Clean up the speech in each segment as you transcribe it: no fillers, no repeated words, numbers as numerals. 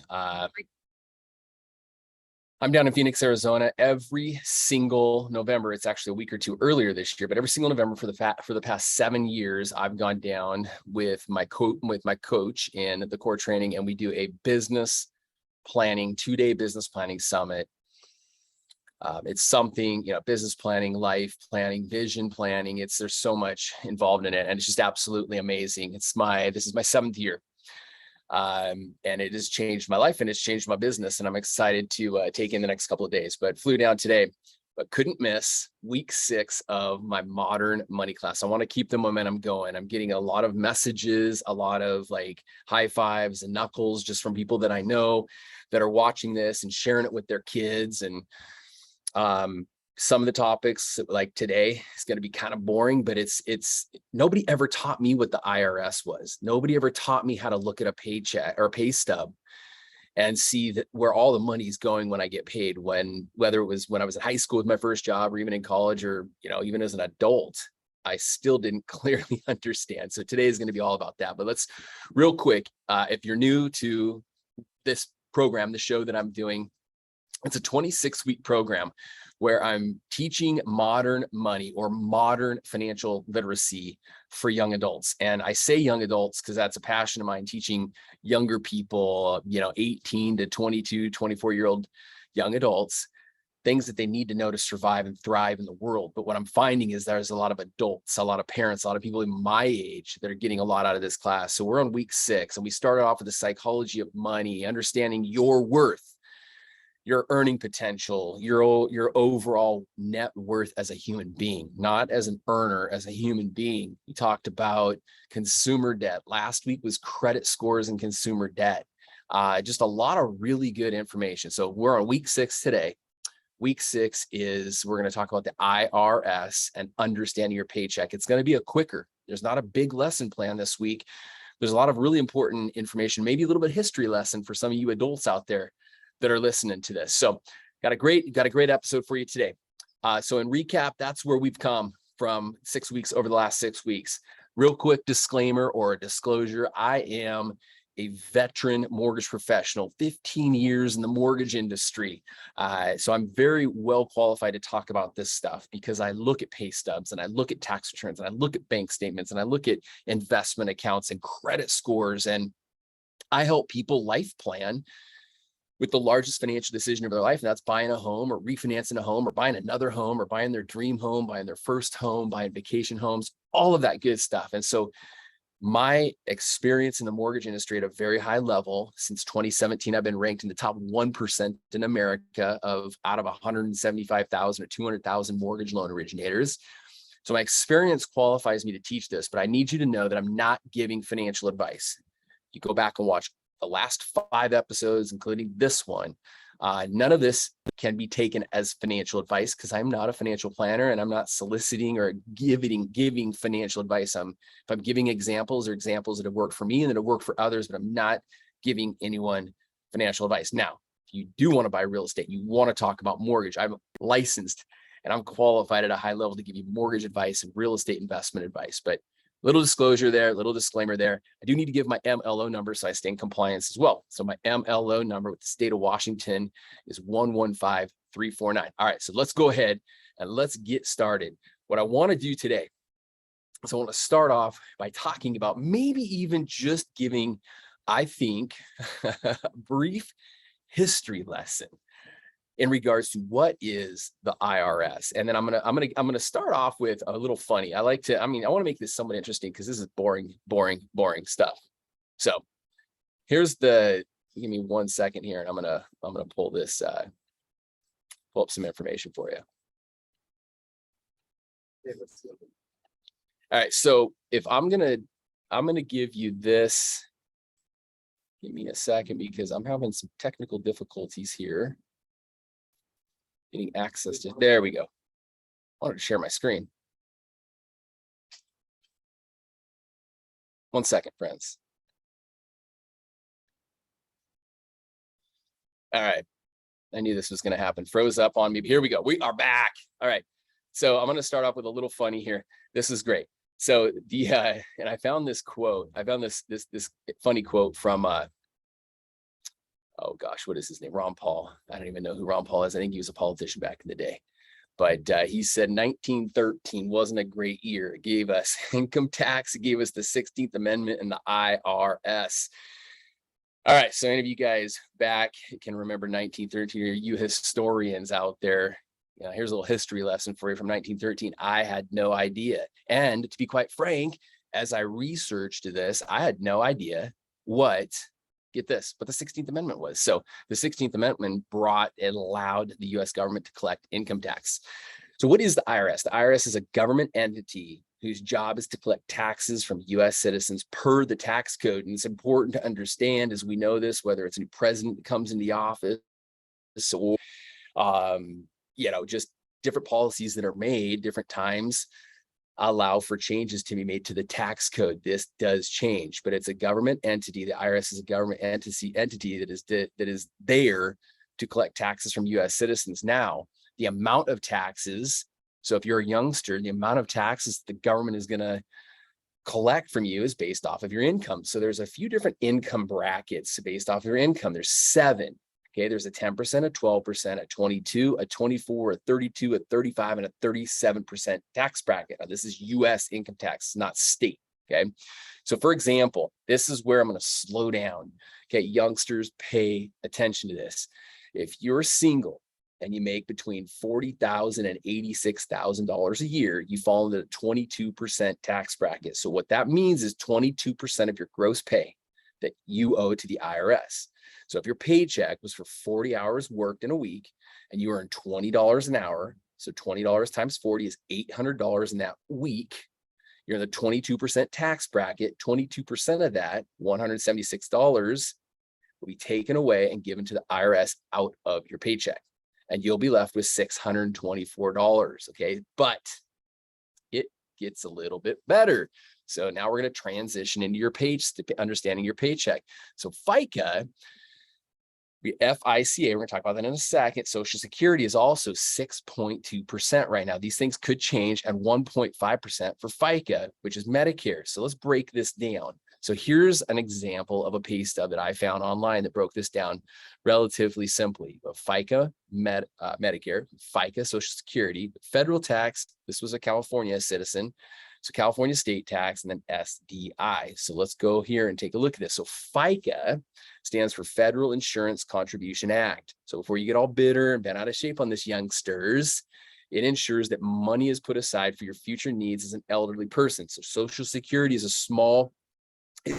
great. I'm down in Phoenix, Arizona every single November. It's actually a week or two earlier this year, but every single November for the past 7 years, I've gone down with my coach in the core training, and we do a business planning 2-day business planning summit. It's something, business planning, life planning, vision planning. There's so much involved in it, and it's just absolutely amazing. This is my 7th year. And it has changed my life and it's changed my business. And I'm excited to take in the next couple of days, but flew down today, but couldn't miss week 6 of my modern money class. I want to keep the momentum going. I'm getting a lot of messages, a lot of like high fives and knuckles just from people that I know that are watching this and sharing it with their kids. And some of the topics like today is going to be kind of boring, but it's nobody ever taught me what the IRS was. Nobody ever taught me how to look at a paycheck or a pay stub and see that where all the money's going when I get paid, whether it was when I was in high school with my first job or even in college or, even as an adult, I still didn't clearly understand. So today is going to be all about that. But let's real quick, if you're new to this program, the show that I'm doing, it's a 26-week program where I'm teaching modern money or modern financial literacy for young adults. And I say young adults because that's a passion of mine, teaching younger people, 18 to 22, 24-year-old young adults, things that they need to know to survive and thrive in the world. But what I'm finding is there's a lot of adults, a lot of parents, a lot of people in my age that are getting a lot out of this class. So we're on week 6 and we started off with the psychology of money, understanding your worth, your earning potential, your overall net worth as a human being, not as an earner, as a human being. We talked about consumer debt. Last week was credit scores and consumer debt. Just a lot of really good information. So we're on week 6 today. Week 6 is we're going to talk about the IRS and understanding your paycheck. It's going to be there's not a big lesson plan this week. There's a lot of really important information, maybe a little bit of history lesson for some of you adults out there that are listening to this. So got a great episode for you today. So in recap, that's where we've come from 6 weeks over the last 6 weeks. Real quick disclaimer or a disclosure. I am a veteran mortgage professional, 15 years in the mortgage industry. So I'm very well qualified to talk about this stuff because I look at pay stubs and I look at tax returns and I look at bank statements and I look at investment accounts and credit scores. And I help people life plan with the largest financial decision of their life, and that's buying a home or refinancing a home or buying another home or buying their dream home, buying their first home, buying vacation homes, all of that good stuff. And so my experience in the mortgage industry at a very high level, since 2017, I've been ranked in the top 1% in America out of 175,000 or 200,000 mortgage loan originators. So my experience qualifies me to teach this, but I need you to know that I'm not giving financial advice. You go back and watch the last 5 episodes, including this one. None of this can be taken as financial advice because I'm not a financial planner and I'm not soliciting or giving financial advice. If I'm giving examples that have worked for me and that have worked for others, but I'm not giving anyone financial advice. Now, if you do want to buy real estate, you want to talk about mortgage, I'm licensed and I'm qualified at a high level to give you mortgage advice and real estate investment advice. But little disclosure there, little disclaimer there. I do need to give my MLO number so I stay in compliance as well. So my MLO number with the state of Washington is 115349. All right, so let's go ahead and let's get started. What I want to do today is I want to start off by talking about maybe even just giving, I think, a brief history lesson in regards to what is the IRS. And then I'm gonna start off with a little funny. I want to make this somewhat interesting because this is boring stuff. So give me 1 second here, and I'm gonna pull up some information for you. All right, so if I'm gonna give you this, give me a second because I'm having some technical difficulties here. Getting access to, there we go. I wanted to share my screen. 1 second, friends. All right. I knew this was going to happen. Froze up on me. Here we go. We are back. All right. So I'm going to start off with a little funny here. This is great. So and I found this quote. I found this funny quote from oh gosh, what is his name? Ron Paul. I don't even know who Ron Paul is. I think he was a politician back in the day. But he said 1913 wasn't a great year. It gave us income tax. It gave us the 16th Amendment and the IRS. All right. So any of you guys back can remember 1913, or you historians out there, here's a little history lesson for you from 1913. I had no idea. And to be quite frank, as I researched this, I had no idea what the 16th Amendment was. So the 16th Amendment allowed the US government to collect income tax. So what is the IRS? The IRS is a government entity whose job is to collect taxes from US citizens per the tax code. And it's important to understand, as we know this, whether it's a new president that comes into the office or, just different policies that are made, different times allow for changes to be made to the tax code. This does change, but it's a government entity. The IRS is a government entity that is there to collect taxes from US citizens. Now, the amount of taxes, so if you're a youngster, the amount of taxes the government is going to collect from you is based off of your income. So there's a few different income brackets based off of your income. There's 7. Okay, there's a 10%, a 12%, a 22, a 24, a 32, a 35, and a 37% tax bracket. Now, this is US income tax, not state. Okay, so for example, this is where I'm going to slow down. Okay, youngsters, pay attention to this. If you're single and you make between $40,000 and $86,000 a year, you fall into the 22% tax bracket. So what that means is 22% of your gross pay that you owe to the IRS. So if your paycheck was for 40 hours worked in a week and you earn $20 an hour, so $20 times 40 is $800 in that week, you're in the 22% tax bracket. 22% of that, $176, will be taken away and given to the IRS out of your paycheck. And you'll be left with $624, okay? But it gets a little bit better. So now we're going to transition into your understanding your paycheck. So FICA, FICA, we're going to talk about that in a second. Social Security is also 6.2% right now. These things could change at 1.5% for FICA, which is Medicare. So let's break this down. So here's an example of a pay stub that I found online that broke this down relatively simply. FICA, Medicare, FICA, Social Security, federal tax. This was a California citizen. So California state tax, and then SDI. So let's go here and take a look at this. So FICA stands for Federal Insurance Contribution Act. So before you get all bitter and bent out of shape on this, youngsters, it ensures that money is put aside for your future needs as an elderly person. So Social Security is a small pay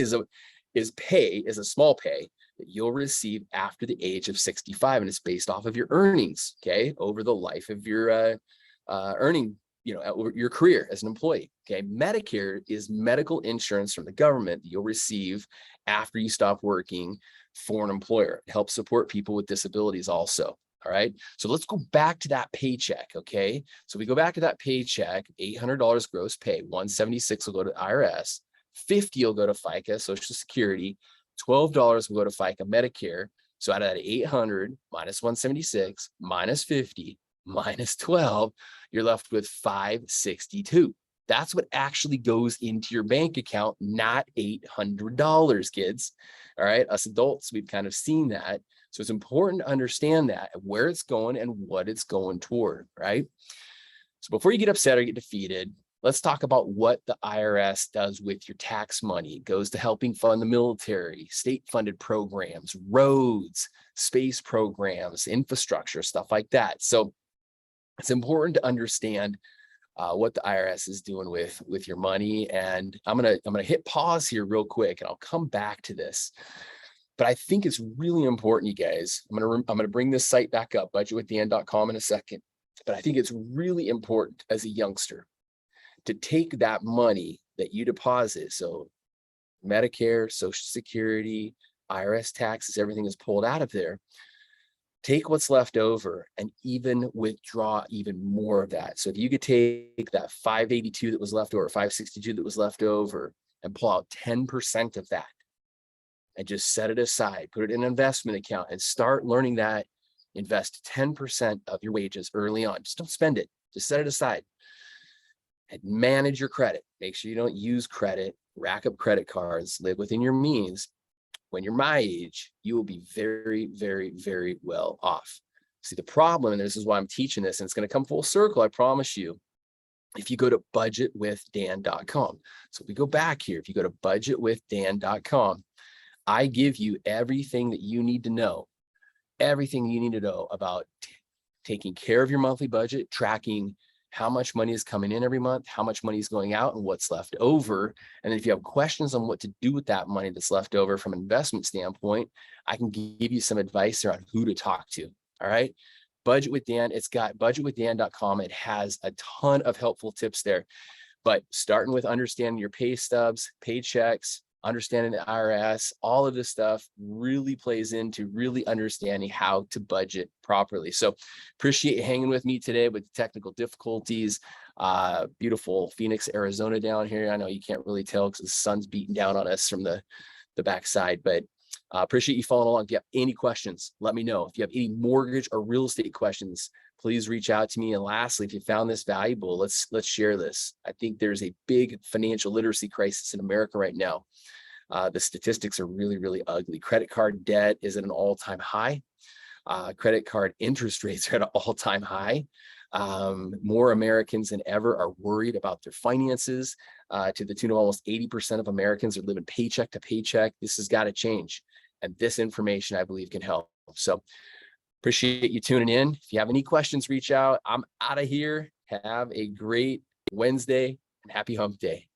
that you'll receive after the age of 65, and it's based off of your earnings, okay, over the life of your earning, your career as an employee. Okay, Medicare is medical insurance from the government that you'll receive after you stop working for an employer. It helps support people with disabilities also. All right, so let's go back to that paycheck. Okay, so we go back to that paycheck, $800 gross pay, $176 will go to IRS, $50 will go to FICA, Social Security, $12 will go to FICA, Medicare. So out of that 800 minus 176 minus 50 minus 12, you're left with 562. That's what actually goes into your bank account, not $800, kids. All right, us adults, we've kind of seen that. So it's important to understand that, where it's going and what it's going toward, right? So before you get upset or get defeated, let's talk about what the IRS does with your tax money. It goes to helping fund the military, state-funded programs, roads, space programs, infrastructure, stuff like that. So it's important to understand what the IRS is doing with your money. And I'm gonna hit pause here real quick, and I'll come back to this. But I think it's really important, you guys. I'm gonna bring this site back up, budgetwithdan.com, in a second. But I think it's really important as a youngster to take that money that you deposit. So Medicare, Social Security, IRS taxes, everything is pulled out of there. Take what's left over and even withdraw even more of that. So if you could take that 582 that was left over, 562 that was left over, and pull out 10% of that and just set it aside, put it in an investment account, and start learning that. Invest 10% of your wages early on. Just don't spend it. Just set it aside. And manage your credit. Make sure you don't use credit, rack up credit cards, live within your means. when you're my age, you will be very, very, very well off. See, the problem, and this is why I'm teaching this, and it's going to come full circle, I promise you. If you go to budgetwithdan.com. So we go back here. If you go to budgetwithdan.com, I give you everything that you need to know, about taking care of your monthly budget, tracking how much money is coming in every month, how much money is going out, and what's left over. And then if you have questions on what to do with that money that's left over from an investment standpoint, I can give you some advice there on who to talk to. All right. Budget with Dan, it's got budgetwithdan.com. It has a ton of helpful tips there, but starting with understanding your pay stubs, paychecks, understanding the IRS, all of this stuff really plays into really understanding how to budget properly. So appreciate you hanging with me today with the technical difficulties. Beautiful Phoenix, Arizona down here. I know you can't really tell because the sun's beating down on us from the backside, but appreciate you following along. If you have any questions, let me know. If you have any mortgage or real estate questions, please reach out to me. And lastly, if you found this valuable, let's share this. I think there's a big financial literacy crisis in America right now. The statistics are really, really ugly. Credit card debt is at an all-time high. Credit card interest rates are at an all-time high. More Americans than ever are worried about their finances, to the tune of almost 80% of Americans are living paycheck to paycheck. This has got to change. And this information, I believe, can help. So appreciate you tuning in. If you have any questions, reach out. I'm out of here. Have a great Wednesday and happy hump day.